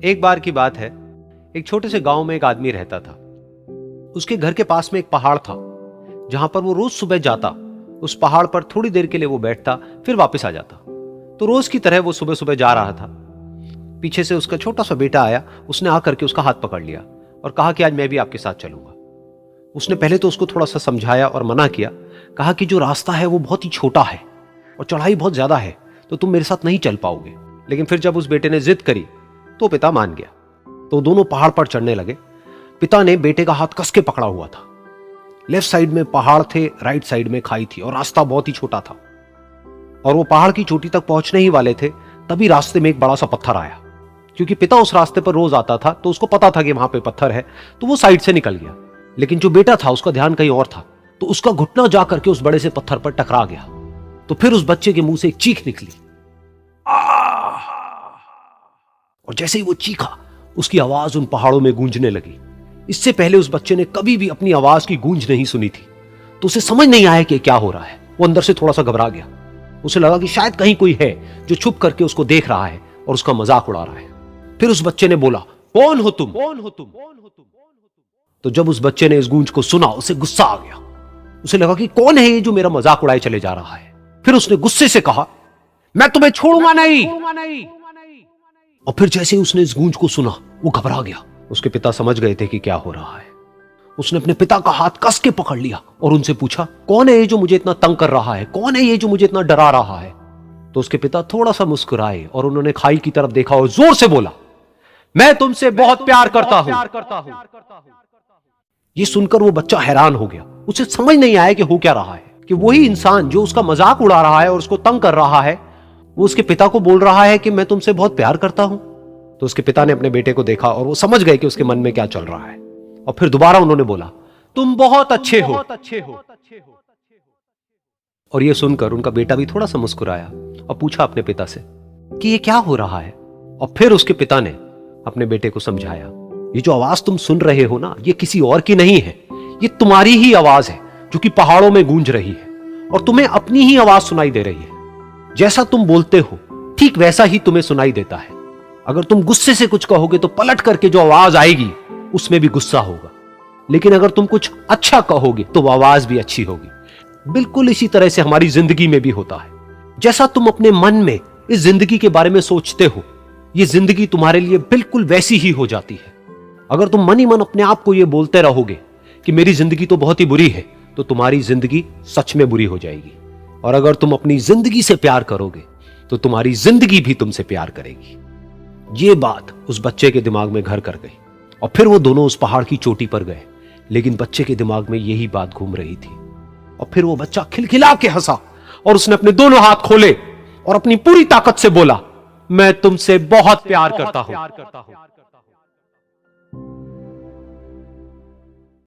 एक बार की बात है, एक छोटे से गांव में एक आदमी रहता था। उसके घर के पास में एक पहाड़ था जहां पर वो रोज सुबह जाता। उस पहाड़ पर थोड़ी देर के लिए वो बैठता, फिर वापस आ जाता। तो रोज की तरह वो सुबह सुबह जा रहा था। पीछे से उसका छोटा सा बेटा आया। उसने आकर के उसका हाथ पकड़ लिया और कहा कि आज मैं भी आपके साथ चलूंगा। उसने पहले तो उसको थोड़ा सा समझाया और मना किया। कहा कि जो रास्ता है वो बहुत ही छोटा है और चढ़ाई बहुत ज्यादा है, तो तुम मेरे साथ नहीं चल पाओगे। लेकिन फिर जब उस बेटे ने जिद करी तो पिता मान गया। तो दोनों पहाड़ पर चढ़ने लगे। पिता ने बेटे का हाथ कस के पकड़ा हुआ था। लेफ्ट साइड में पहाड़ थे, राइट साइड में खाई थी और रास्ता बहुत ही छोटा था। और वो पहाड़ की चोटी तक पहुंचने ही वाले थे, तभी रास्ते में एक बड़ा सा पत्थर आया। क्योंकि पिता उस रास्ते पर रोज आता था तो उसको पता था कि वहां पे पत्थर है, तो वो साइड से निकल गया। लेकिन जो बेटा था उसका ध्यान कहीं और था, तो उसका घुटना जा करके उस बड़े से पत्थर पर टकरा गया। तो फिर उस बच्चे के मुंह से एक चीख निकली। और जैसे ही वो चीखा, उसकी आवाज उन पहाड़ों में गूंजने लगी। इससे पहले उस बच्चे ने कभी भी अपनी आवाज की गूंज नहीं सुनी थी, तो उसे समझ नहीं आया कि क्या हो रहा है। वो अंदर से थोड़ा सा घबरा गया। उसे लगा कि शायद कहीं कोई है जो छुप करके उसको देख रहा है और उसका मजाक उड़ा रहा है। फिर उस बच्चे ने बोला, कौन हो तुम? कौन हो तुम? तो जब उस बच्चे ने इस गूंज को सुना, उसे गुस्सा आ गया। उसे लगा कि कौन है ये जो मेरा मजाक उड़ाए चले जा रहा है। फिर उसने गुस्से से कहा, मैं तुम्हें छोड़ूंगा नहीं। और फिर जैसे ही उसने इस गूंज को सुना, वो घबरा गया। उसके पिता समझ गए थे कि क्या हो रहा है। उसने अपने पिता का हाथ कस के पकड़ लिया और उनसे पूछा, कौन है ये जो मुझे इतना तंग कर रहा है? कौन है ये जो मुझे इतना डरा रहा है? तो उसके पिता थोड़ा सा मुस्कुराए और उन्होंने खाई की तरफ देखा और जोर से बोला, मैं तुमसे बहुत प्यार करता हूं। ये सुनकर वो बच्चा हैरान हो गया। उसे समझ नहीं आया कि हो क्या रहा है, कि वही इंसान जो उसका मजाक उड़ा रहा है और उसको तंग कर रहा है, वो उसके पिता को बोल रहा है कि मैं तुमसे बहुत प्यार करता हूं। तो उसके पिता ने अपने बेटे को देखा और वो समझ गए कि उसके मन में क्या चल रहा है। और फिर दोबारा उन्होंने बोला, तुम बहुत अच्छे हो। और ये सुनकर उनका बेटा भी थोड़ा सा मुस्कुराया और पूछा अपने पिता से कि ये क्या हो रहा है। और फिर उसके पिता ने अपने बेटे को समझाया, ये जो आवाज तुम सुन रहे हो ना, ये किसी और की नहीं है, ये तुम्हारी ही आवाज है जो कि पहाड़ों में गूंज रही है और तुम्हें अपनी ही आवाज सुनाई दे रही है। जैसा तुम बोलते हो ठीक वैसा ही तुम्हें सुनाई देता है। अगर तुम गुस्से से कुछ कहोगे तो पलट करके जो आवाज आएगी उसमें भी गुस्सा होगा, लेकिन अगर तुम कुछ अच्छा कहोगे तो वो आवाज भी अच्छी होगी। बिल्कुल इसी तरह से हमारी जिंदगी में भी होता है। जैसा तुम अपने मन में इस जिंदगी के बारे में सोचते हो, ये जिंदगी तुम्हारे लिए बिल्कुल वैसी ही हो जाती है। अगर तुम मन ही मन अपने आप को ये बोलते रहोगे कि मेरी जिंदगी तो बहुत ही बुरी है, तो तुम्हारी जिंदगी सच में बुरी हो जाएगी। और अगर तुम अपनी जिंदगी से प्यार करोगे तो तुम्हारी जिंदगी भी तुमसे प्यार करेगी। ये बात उस बच्चे के दिमाग में घर कर गई और फिर वो दोनों उस पहाड़ की चोटी पर गए। लेकिन बच्चे के दिमाग में यही बात घूम रही थी। और फिर वो बच्चा खिलखिला के हंसा और उसने अपने दोनों हाथ खोले और अपनी पूरी ताकत से बोला, मैं तुमसे बहुत प्यार करता हूं।